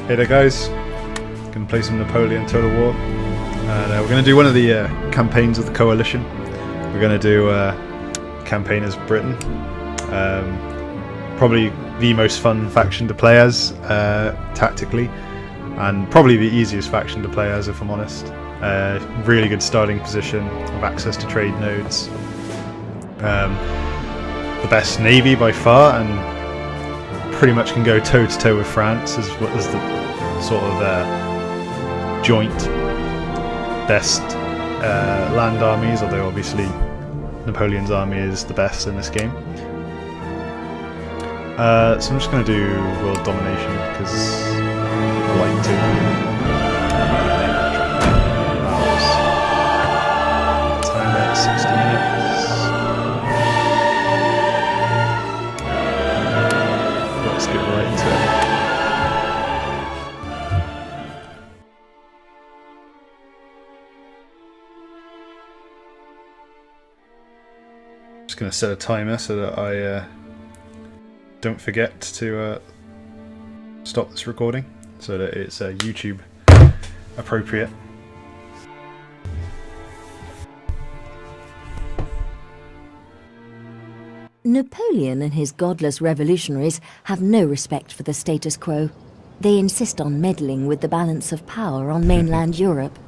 Hey there guys, gonna play some Napoleon Total War, and we're gonna do one of the campaigns of the coalition. We're gonna do campaign as Britain, probably the most fun faction to play as tactically, and probably the easiest faction to play as if I'm honest. Really good starting position, with access to trade nodes, the best navy by far, and pretty much can go toe to toe with France as the sort of joint best land armies, although obviously Napoleon's army is the best in this game. So I'm just going to do world domination because I like to. Time at 60 minutes. Let's get right into it. Just going to set a timer so that I don't forget to stop this recording, so that it's YouTube appropriate. Napoleon and his godless revolutionaries have no respect for the status quo. They insist on meddling with the balance of power on mainland Europe.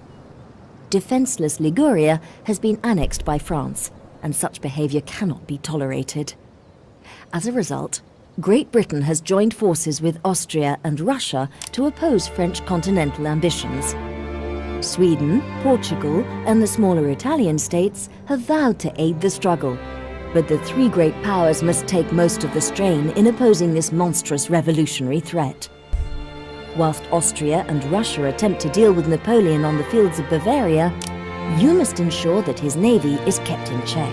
Defenseless Liguria has been annexed by France, and such behavior cannot be tolerated. As a result, Great Britain has joined forces with Austria and Russia to oppose French continental ambitions. Sweden, Portugal, and the smaller Italian states have vowed to aid the struggle, but the three great powers must take most of the strain in opposing this monstrous revolutionary threat. Whilst Austria and Russia attempt to deal with Napoleon on the fields of Bavaria, you must ensure that his navy is kept in check.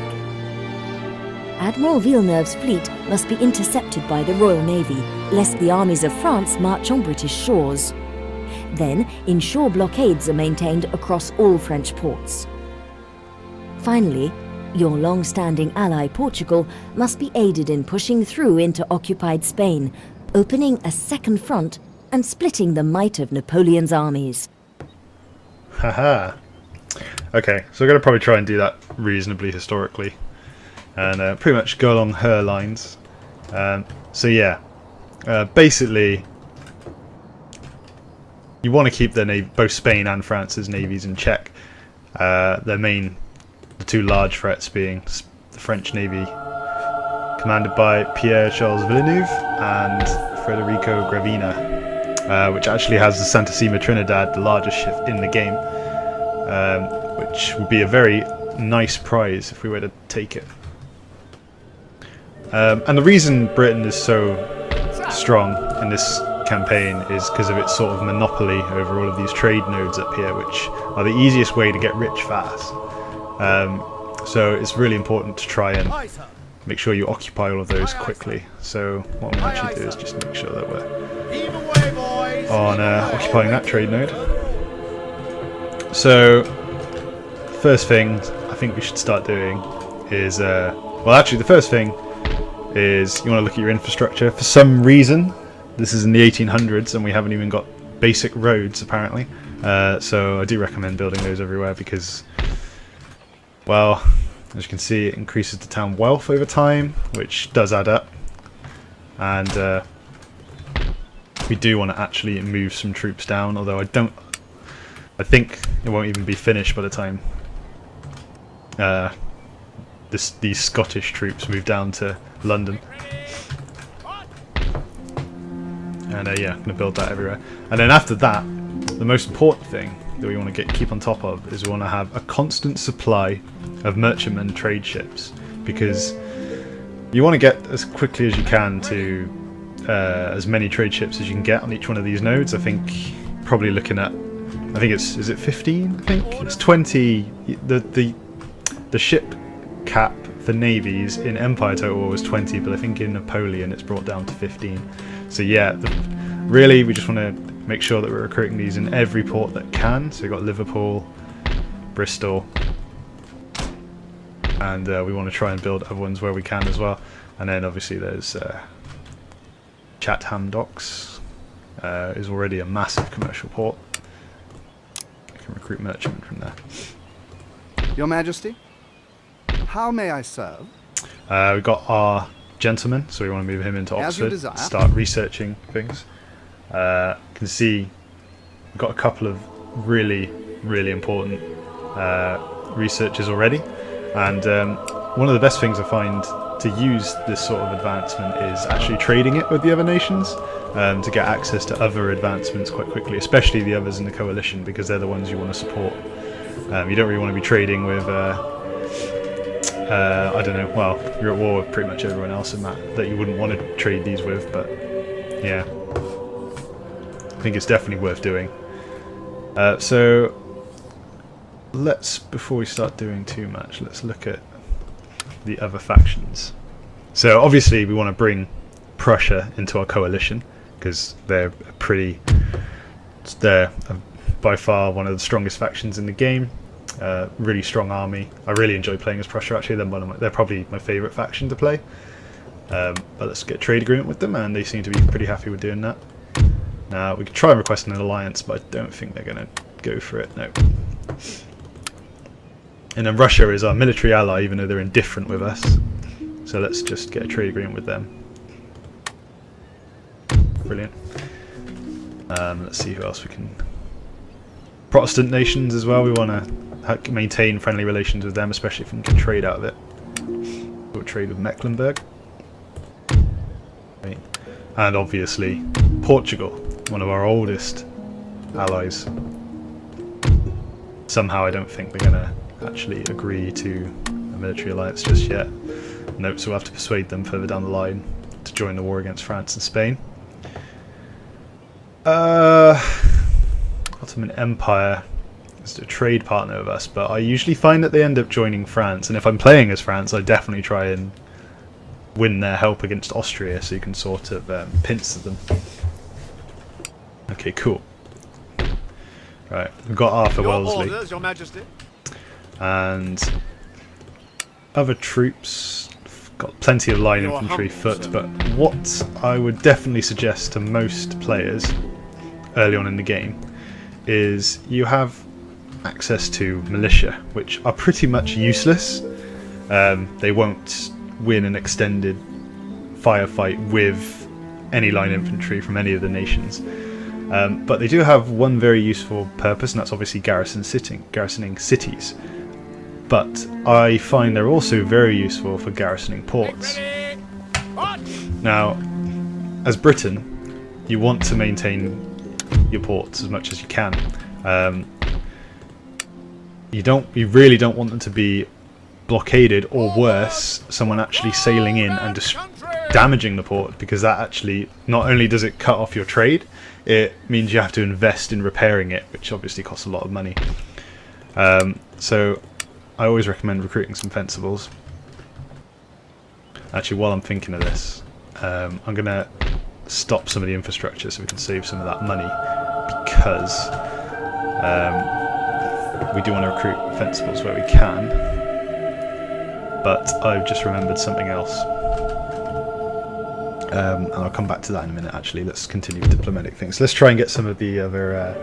Admiral Villeneuve's fleet must be intercepted by the Royal Navy, lest the armies of France march on British shores. Then, inshore blockades are maintained across all French ports. Finally, your long-standing ally Portugal must be aided in pushing through into occupied Spain, opening a second front and splitting the might of Napoleon's armies. Haha. Okay, so we're going to probably try and do that reasonably historically, and pretty much go along her lines. So yeah, basically you want to keep both Spain and France's navies in check. The two large threats being the French Navy, commanded by Pierre-Charles Villeneuve and Federico Gravina, which actually has the Santa Sima Trinidad, the largest ship in the game, which would be a very nice prize if we were to take it. And the reason Britain is so strong in this campaign is because of its sort of monopoly over all of these trade nodes up here, which are the easiest way to get rich fast. So it's really important to try and make sure you occupy all of those quickly. So what we'll actually do is just make sure that we're on occupying that trade node. So first thing I think we should start doing is, well actually the first thing is you want to look at your infrastructure. For some reason, this is in the 1800s and we haven't even got basic roads apparently. So I do recommend building those everywhere because, well, as you can see, it increases the town wealth over time, which does add up. And we do want to actually move some troops down, although I think it won't even be finished by the time these Scottish troops move down to London. And yeah, I'm going to build that everywhere. And then after that, the most important thing that we want to keep on top of is we want to have a constant supply of merchantman trade ships, because you want to get as quickly as you can to as many trade ships as you can get on each one of these nodes. I think probably looking at, I think is it 15? I think it's 20. The ship cap for navies in Empire Total War was 20, but I think in Napoleon it's brought down to 15. So yeah, really we just want to make sure that we're recruiting these in every port that can. So we've got Liverpool, Bristol, and we want to try and build other ones where we can as well. And then obviously there's Chatham docks, is already a massive commercial port. We can recruit merchantmen from there. Your Majesty, how may I serve? We've got our gentleman, so we want to move him into As you Oxford, desire. start researching things. You can see we've got a couple of really, really important researchers already, and one of the best things I find to use this sort of advancement is actually trading it with the other nations to get access to other advancements quite quickly, especially the others in the coalition, because they're the ones you want to support. You don't really want to be trading with I don't know, well, you're at war with pretty much everyone else in that you wouldn't want to trade these with, but yeah, I think it's definitely worth doing. So let's, before we start doing too much, let's look at the other factions. So obviously we want to bring Prussia into our coalition, because they're by far one of the strongest factions in the game. Really strong army. I really enjoy playing as Prussia, actually. They're probably my favourite faction to play. But let's get a trade agreement with them, and they seem to be pretty happy with doing that. Now, we could try and request an alliance, but I don't think they're going to go for it, no. And then Russia is our military ally, even though they're indifferent with us. So let's just get a trade agreement with them. Brilliant. Let's see who else we can... Protestant nations as well, we want to maintain friendly relations with them, especially if we can trade out of it. We'll trade with Mecklenburg. Right. And obviously Portugal, one of our oldest allies. Somehow I don't think they're going to actually agree to a military alliance just yet. Nope, so we'll have to persuade them further down the line to join the war against France and Spain. Ottoman Empire is a trade partner of us, but I usually find that they end up joining France, and if I'm playing as France, I definitely try and win their help against Austria, so you can sort of pincer them. Okay, cool. Right, we've got Arthur Wellesley. Orders, Your Majesty. And other troops, got plenty of line infantry, foot, but what I would definitely suggest to most players early on in the game is you have access to militia, which are pretty much useless. They won't win an extended firefight with any line infantry from any of the nations. But they do have one very useful purpose, and that's obviously garrisoning cities. But I find they're also very useful for garrisoning ports. Now, as Britain, you want to maintain your ports as much as you can. You really don't want them to be blockaded, or worse, someone actually sailing in and just damaging the port, because that actually, not only does it cut off your trade, it means you have to invest in repairing it, which obviously costs a lot of money. So I always recommend recruiting some fencibles. Actually, while I'm thinking of this, I'm going to stop some of the infrastructure so we can save some of that money, because we do want to recruit fencibles where we can. But I've just remembered something else. And I'll come back to that in a minute, actually. Let's continue with diplomatic things. Let's try and get some of the other...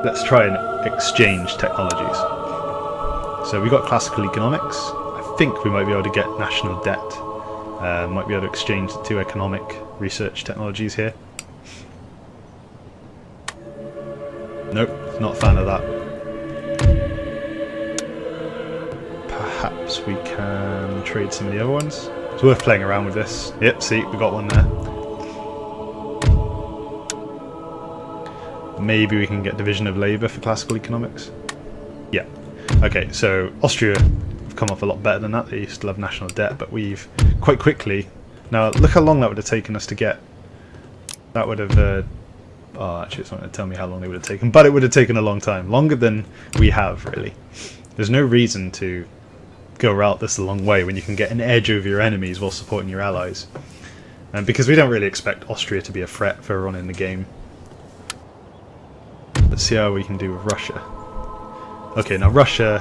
let's try and exchange technologies. So we got classical economics. I think we might be able to get national debt. Might be able to exchange the two economic research technologies here. Nope, not a fan of that. Perhaps we can trade some of the other ones. It's worth playing around with this. Yep, see, we got one there. Maybe we can get division of labour for classical economics. Yeah. Okay, so Austria have come off a lot better than that. They still have national debt, but we've quite quickly... Now, look how long that would have taken us to get. That would have... oh, actually, it's not going to tell me how long they would have taken, but it would have taken a long time. Longer than we have, really. There's no reason to go route this a long way when you can get an edge over your enemies while supporting your allies. And because we don't really expect Austria to be a threat further on in the game. Let's see how we can do with Russia. Okay, now Russia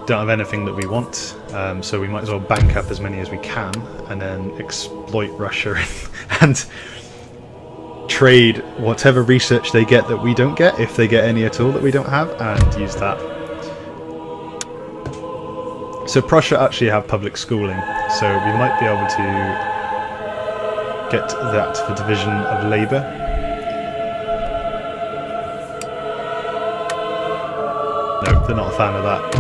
don't have anything that we want. So we might as well bank up as many as we can and then exploit Russia and trade whatever research they get that we don't get, if they get any at all that we don't have, and use that. So Prussia actually have public schooling, so we might be able to get that for division of labour. Nope, they're not a fan of that.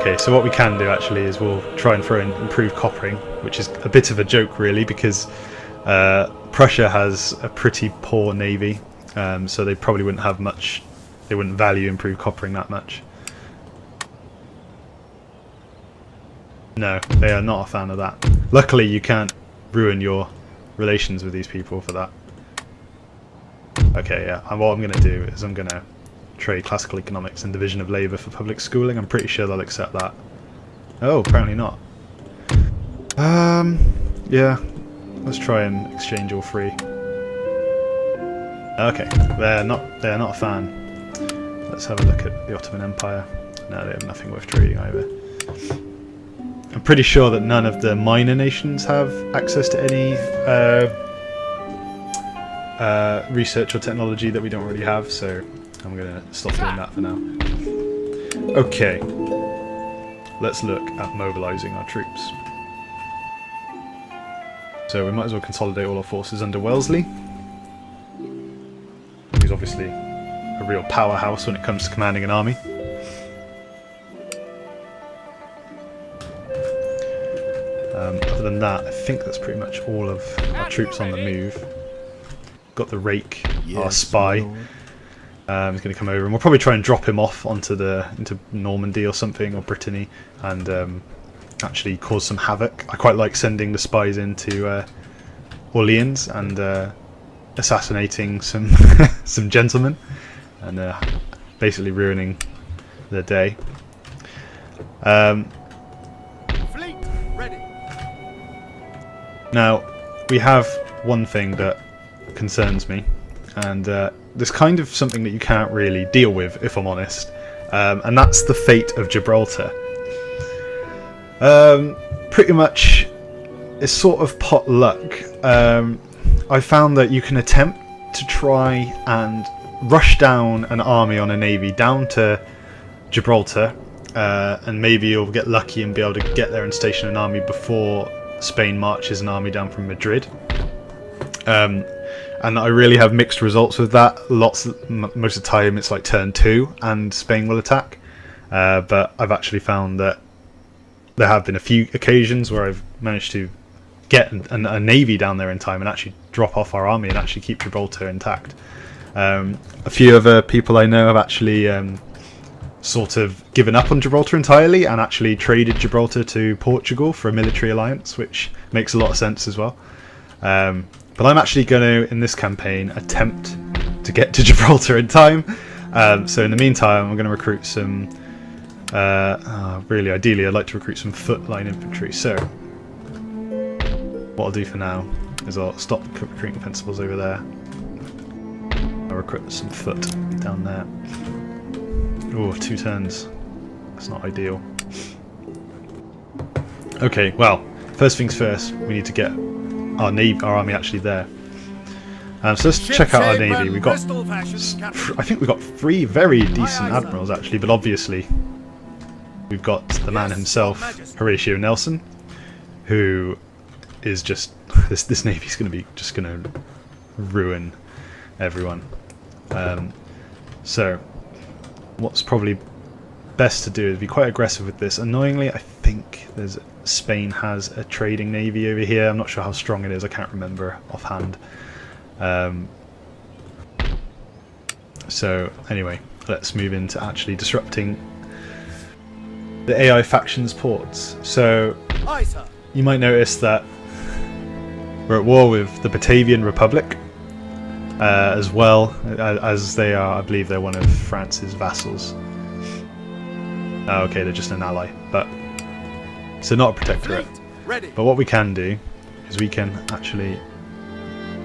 Okay, so what we can do actually is we'll try and throw in improved coppering, which is a bit of a joke really, because Prussia has a pretty poor navy, so they probably wouldn't have much, they wouldn't value improved coppering that much. No, they are not a fan of that. Luckily you can't ruin your relations with these people for that. Okay, yeah, and what I'm going to do is I'm going to trade classical economics and division of labour for public schooling. I'm pretty sure they'll accept that. Oh, apparently not. Yeah, let's try and exchange all three. Okay, they're not a fan. Let's have a look at the Ottoman Empire. No, they have nothing worth trading either. I'm pretty sure that none of the minor nations have access to any research or technology that we don't already have, so I'm going to stop doing that for now. Okay, let's look at mobilising our troops. So we might as well consolidate all our forces under Wellesley, who's obviously a real powerhouse when it comes to commanding an army. Other than that, I think that's pretty much all of our troops on the move. Got the Rake, our spy. He's going to come over, and we'll probably try and drop him off into Normandy or something, or Brittany, and actually cause some havoc. I quite like sending the spies into Orleans and assassinating some some gentlemen, and basically ruining their day. Fleet ready. Now, we have one thing that concerns me, and there's kind of something that you can't really deal with, if I'm honest, and that's the fate of Gibraltar. Pretty much, it's sort of pot luck. I found that you can attempt to try and rush down an army on a navy down to Gibraltar, and maybe you'll get lucky and be able to get there and station an army before Spain marches an army down from Madrid. And I really have mixed results with that. Most of the time it's like turn 2 and Spain will attack, but I've actually found that there have been a few occasions where I've managed to get a navy down there in time and actually drop off our army and actually keep Gibraltar intact. A few other people I know have actually sort of given up on Gibraltar entirely and actually traded Gibraltar to Portugal for a military alliance, which makes a lot of sense as well. But I'm actually going to, in this campaign, attempt to get to Gibraltar in time. So in the meantime, I'm going to recruit some... really, ideally, I'd like to recruit some foot line infantry. So what I'll do for now is I'll stop recruiting principals over there. I'll recruit some foot down there. Oh, 2 turns. That's not ideal. Okay, well, first things first, we need to get our army actually there. So let's check out our navy. We've got, I think we've got 3 very decent admirals actually, but obviously we've got the man himself, Horatio Nelson, who is just this navy's going to be just going to ruin everyone. So what's probably best to do is be quite aggressive with this. Annoyingly, I think Spain has a trading navy over here. I'm not sure how strong it is. I can't remember offhand. So anyway, let's move into actually disrupting the AI faction's ports. So you might notice that we're at war with the Batavian Republic, as well as they are, I believe they're one of France's vassals. Oh, okay, they're just an ally, but so not a protectorate. But what we can do is we can actually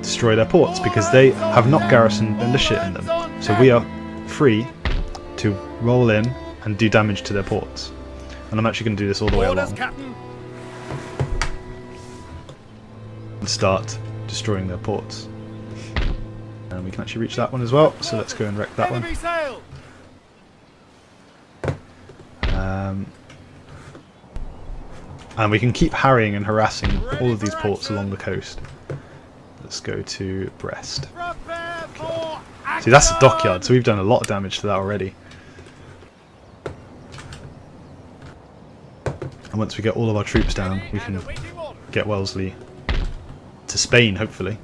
destroy their ports, because they have not garrisoned the shit in them. So we are free to roll in and do damage to their ports. And I'm actually going to do this all the way Orders, along Captain. and start destroying their ports. And we can actually reach that one as well, so let's go and wreck that one. Enemy sail. And we can keep harrying and harassing all of these ports along the coast. Let's go to Brest. Prepare for action. See, that's the dockyard, so we've done a lot of damage to that already. And once we get all of our troops down, we can get Wellesley to Spain, hopefully.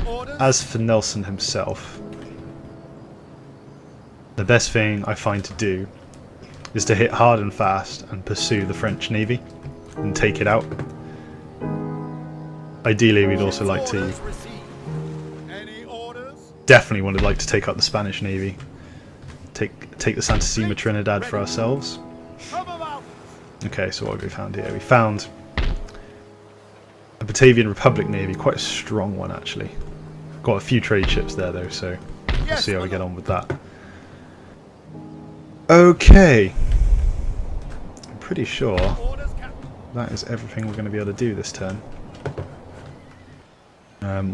Orders. As for Nelson himself, the best thing I find to do is to hit hard and fast and pursue the French Navy and take it out. Ideally, we'd also like to, Orders received. Any orders? definitely would like to take out the Spanish Navy, take the Santa Sima Trinidad for ourselves. Come about. Okay, so what have we found here? We found a Batavian Republic Navy, quite a strong one actually. Got a few trade ships there though, so we'll Yes, see how we my get on with that. Okay, I'm pretty sure Orders, Captain. that is everything we're going to be able to do this turn.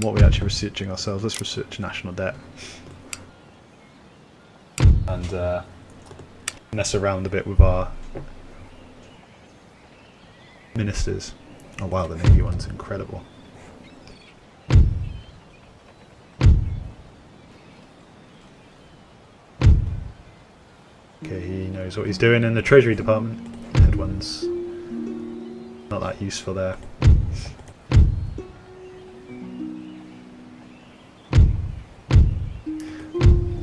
What are we actually researching ourselves? Let's research national debt. And mess around a bit with our ministers. Oh wow, the Navy one's incredible. Okay, he knows what he's doing in the Treasury Department. Head one's not that useful there.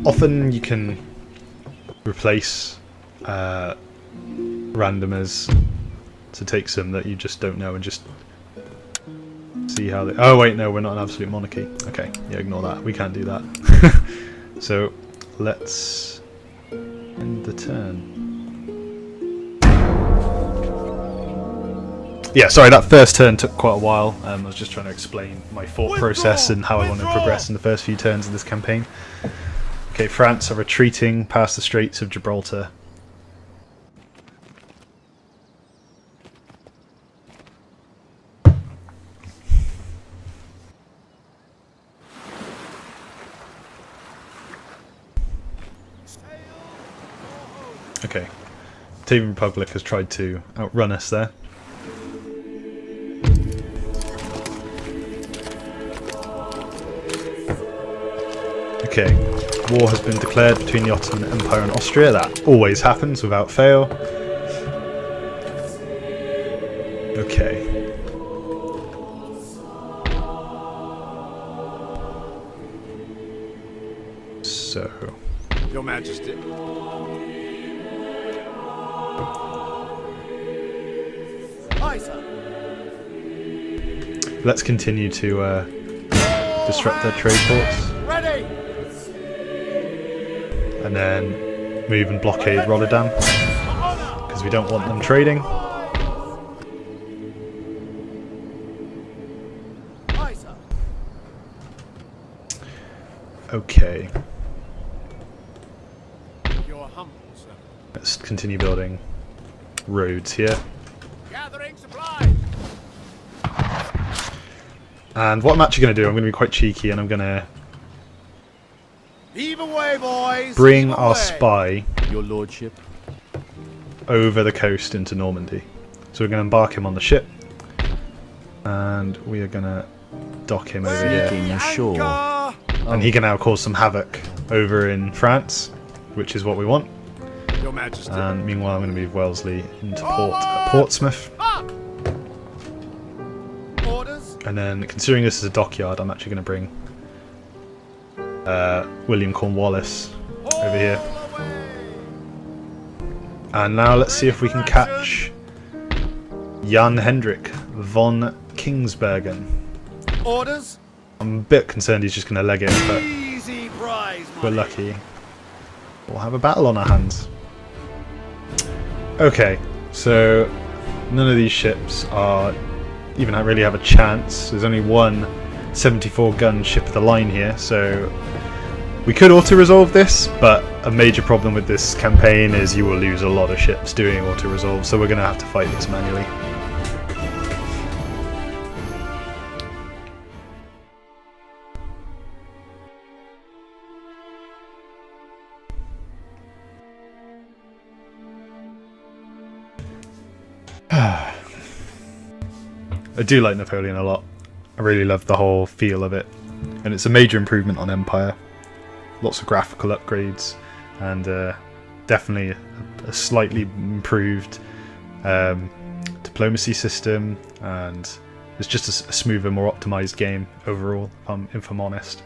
Often you can replace randomers to take some that you just don't know and just see how they... Oh wait, no, we're not an absolute monarchy. Okay, yeah, ignore that. We can't do that. So let's end the turn. Yeah, sorry, that first turn took quite a while. I was just trying to explain my thought process and how I want to progress in the first few turns of this campaign. Okay, France are retreating past the Straits of Gibraltar. Okay, Batavian Republic has tried to outrun us there. Okay, war has been declared between the Ottoman Empire and Austria. That always happens without fail. Okay. So... Your Majesty. Aye, sir. let's continue to disrupt their trade ports. Ready. And then move and blockade Rotterdam, because we don't want them trading. Aye, sir. Okay, You're humble, sir. let's continue building roads here. Gathering supplies. And what I'm actually going to do, I'm going to be quite cheeky, and I'm going to Heave away, boys. bring Heave our away. spy Your lordship. over the coast into Normandy. So we're going to embark him on the ship, and we are going to dock him over here. Sneaking ashore. Anchor. And he can now cause some havoc over in France, which is what we want. Your Majesty. And meanwhile, I'm going to move Wellesley into port at Portsmouth. Ah! Orders. And then, considering this is a dockyard, I'm actually going to bring William Cornwallis over here. All away. And now let's see if we can catch Jan Hendrik von Kingsbergen. Orders. I'm a bit concerned he's just going to leg it, but Easy prize. we're money. lucky. We'll have a battle on our hands. Okay, so none of these ships are even really have a chance. There's only one 74 gun ship of the line here, so we could auto-resolve this, but a major problem with this campaign is you will lose a lot of ships doing auto-resolve, so we're going to have to fight this manually. I do like Napoleon a lot. I really love the whole feel of it, and it's a major improvement on Empire. Lots of graphical upgrades, and definitely a slightly improved diplomacy system, and it's just a smoother, more optimized game overall, if I'm honest.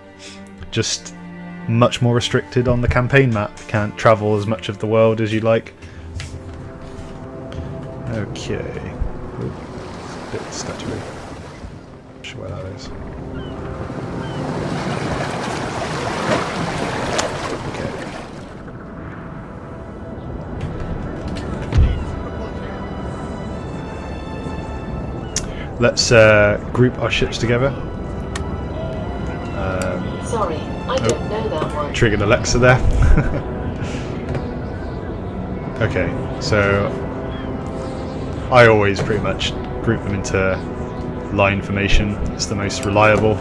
Just much more restricted on the campaign map. You can't travel as much of the world as you'd like. Okay. Ooh, it's a bit statuary. Not sure where that is. Okay. Let's group our ships together. Sorry, I don't know that one. Triggered Alexa there. Okay, so I always pretty much group them into line formation. It's the most reliable.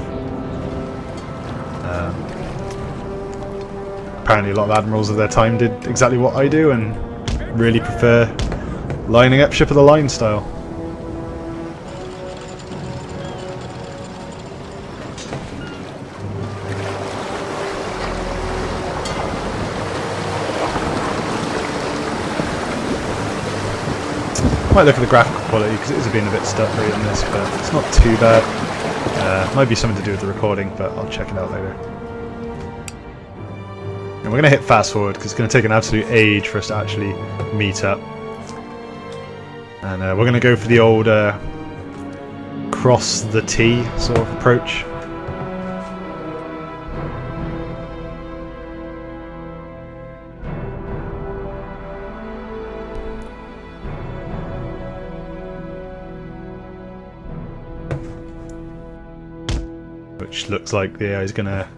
Apparently a lot of admirals of their time did exactly what I do and really prefer lining up ship of the line style. Might look at the graphical quality because it is being a bit stuttery in this, but it's not too bad. Might be something to do with the recording, but I'll check it out later. And we're going to hit fast forward because it's going to take an absolute age for us to actually meet up. And we're going to go for the old cross the T sort of approach. Which looks like the AI is going to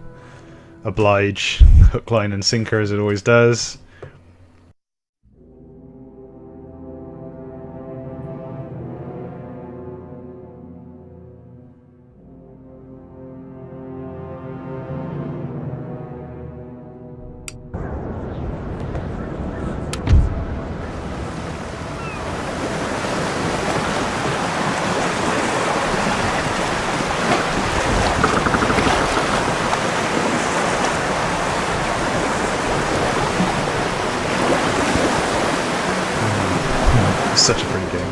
oblige hook, line and sinker as it always does. Such a pretty game.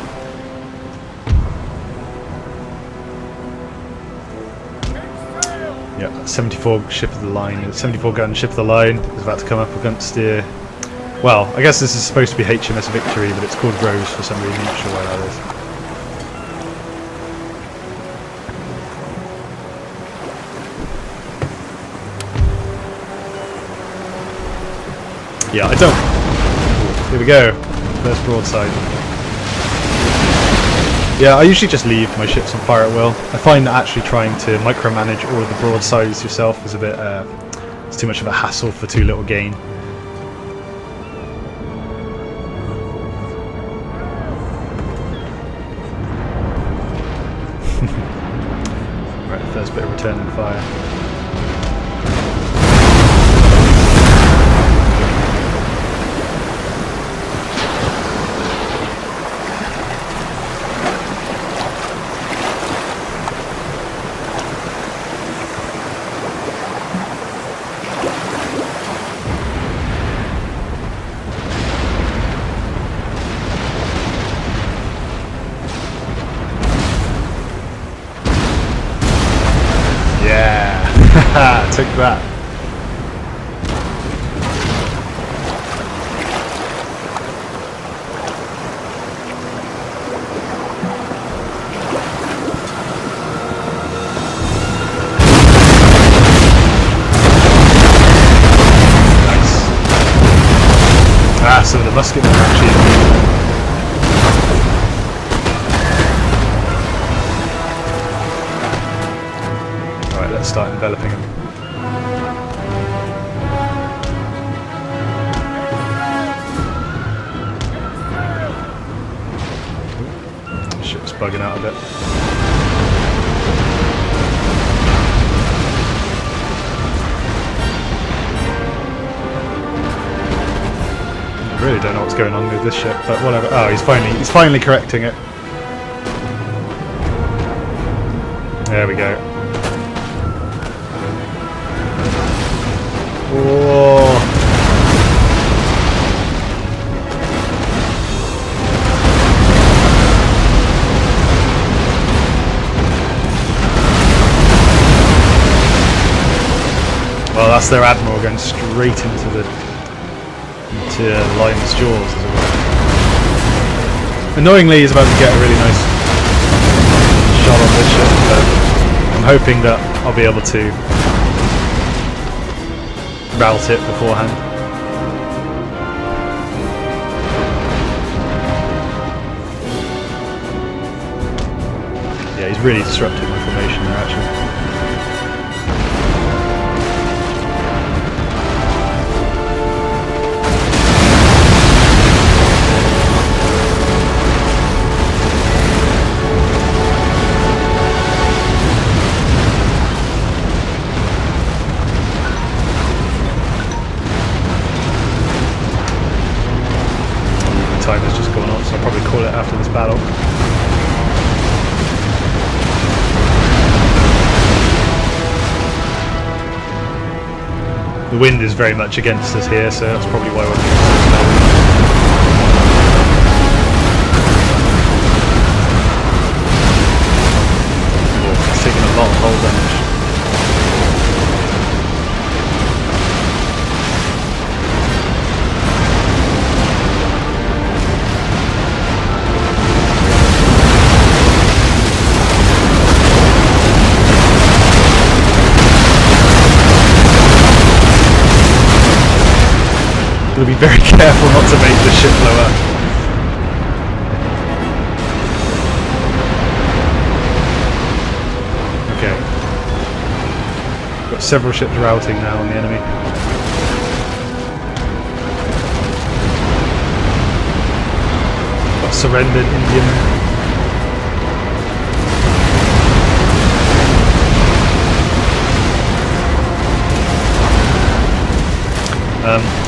Yeah, 74 ship of the line, 74 gun ship of the line is about to come up against the. Well, I guess this is supposed to be HMS Victory, but it's called Rose for some reason. Not sure why that is. Yeah, I don't. Here we go. First broadside. Yeah, I usually just leave my ships on fire at will. I find that actually trying to micromanage all of the broadsides yourself is a bit, it's too much of a hassle for too little gain. Right, first bit of returning fire. Yeah, took that. Nice. Ah, so the musket are actually. Let's start enveloping them. Just bugging out a bit. I really don't know what's going on with this ship, but whatever. Oh, he's finally correcting it. There we go. Whoa. Well, that's their admiral going straight into Lion's jaws, as it were. Annoyingly, he's about to get a really nice shot on this ship, but I'm hoping that I'll be able to rout it beforehand. Yeah, he's really disrupting my formation there, actually. Time has just gone off, so I'll probably call it after this battle. The wind is very much against us here, so that's probably why we're moving so slowly. Oh, it's taking a lot of hull damage. Gotta be very careful not to make the ship blow up. Okay. Got several ships routing now on the enemy. Got surrendered Indian.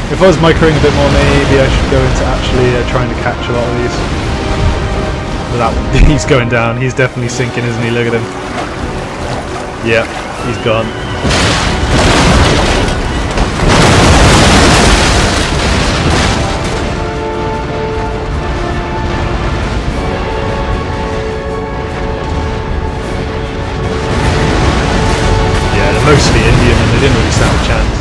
If I was microing a bit more, maybe I should go into actually trying to catch a lot of these. But that one, he's going down. He's definitely sinking, isn't he? Look at him. Yeah, he's gone. Yeah, they're mostly Indian and they didn't really stand a chance.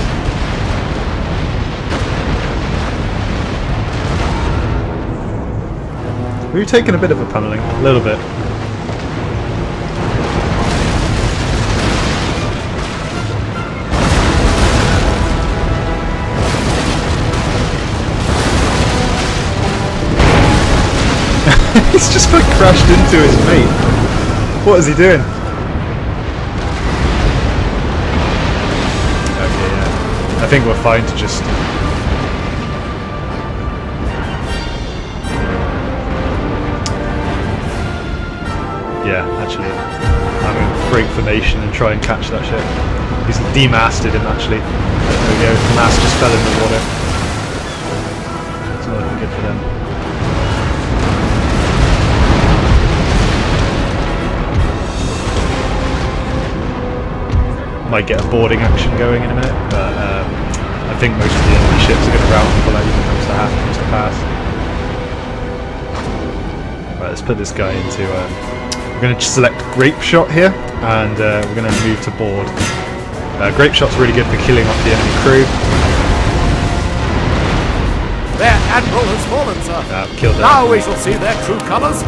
We've taken a bit of a pummeling, a little bit. He's just like crashed into his mate. What is he doing? Okay, yeah. I think we're fine to just... Yeah, actually, I'm going to break formation and try and catch that ship. He's demasted him, actually. There we go, the mast just fell in the water. It's not looking good for them. Might get a boarding action going in a minute, but I think most of the enemy ships are going to rout before that even comes to pass. Right, let's put this guy into... we're going to select Grape Shot here, and we're going to move to board. Grape Shot's really good for killing off the enemy crew. Their admiral has fallen, sir. Killed them. Now we shall see their true colours.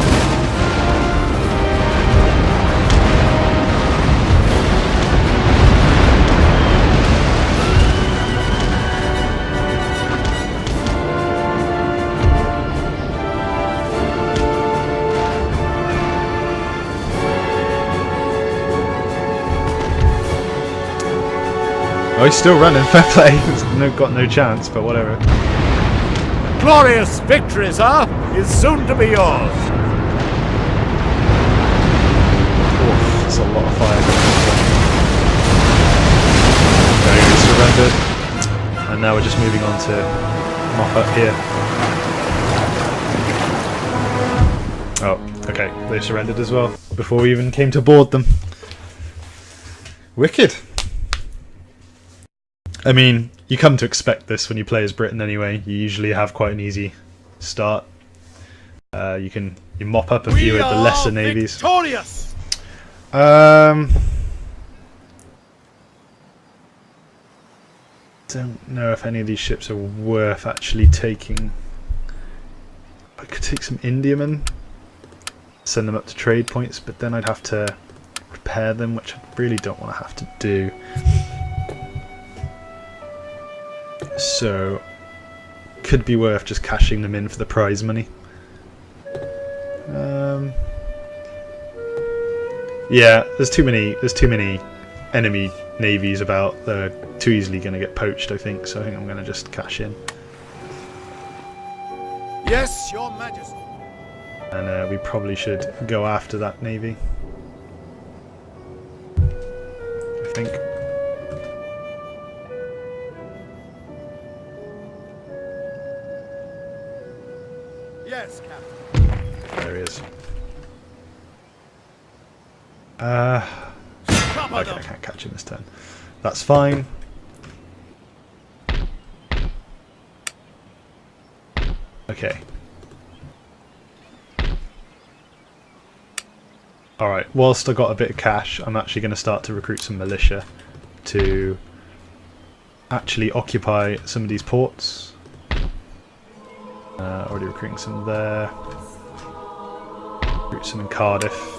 Oh, he's still running, fair play. He's got no chance, but whatever. Glorious victory, sir, is soon to be yours. now we're just moving on to mop up here. Oh, okay, they surrendered as well before we even came to board them. Wicked. I mean, you come to expect this when you play as Britain anyway. You usually have quite an easy start. You mop up a few of the lesser navies. Victorious! Don't know if any of these ships are worth actually taking. I could take some Indiamen, send them up to trade points, but then I'd have to repair them, which I really don't want to have to do. So, could be worth just cashing them in for the prize money. Yeah, there's too many enemy navies about. They're too easily going to get poached, I think. So I think I'm going to just cash in. Yes, Your Majesty. And we probably should go after that navy, I think. Yes, Captain. There he is. Okay, I can't catch him this turn. That's fine. Okay. Alright, whilst I got a bit of cash, I'm actually going to start to recruit some militia to actually occupy some of these ports. Already recruiting some there. Recruit some in Cardiff.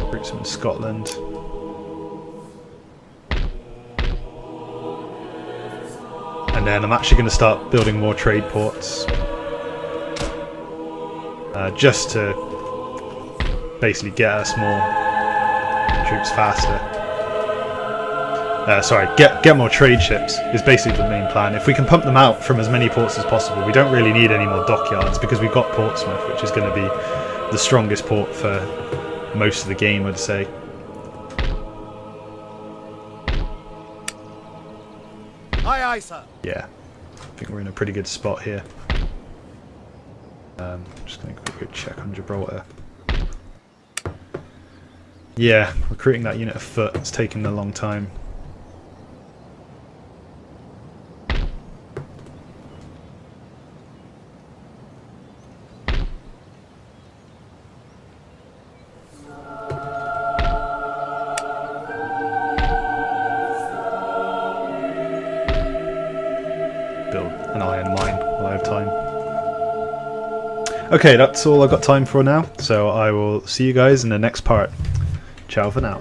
Recruit some in Scotland. And then I'm actually going to start building more trade ports. Just to basically get us more troops faster. Sorry, get more trade ships is basically the main plan. If we can pump them out from as many ports as possible, we don't really need any more dockyards because we've got Portsmouth, which is going to be the strongest port for most of the game, I'd say. Aye, aye, sir. Yeah, I think we're in a pretty good spot here. Just going to quickly check on Gibraltar. Yeah, recruiting that unit of foot, it's taken a long time. Build an iron mine while I have time. Okay, that's all I've got time for now, so I will see you guys in the next part. Ciao for now.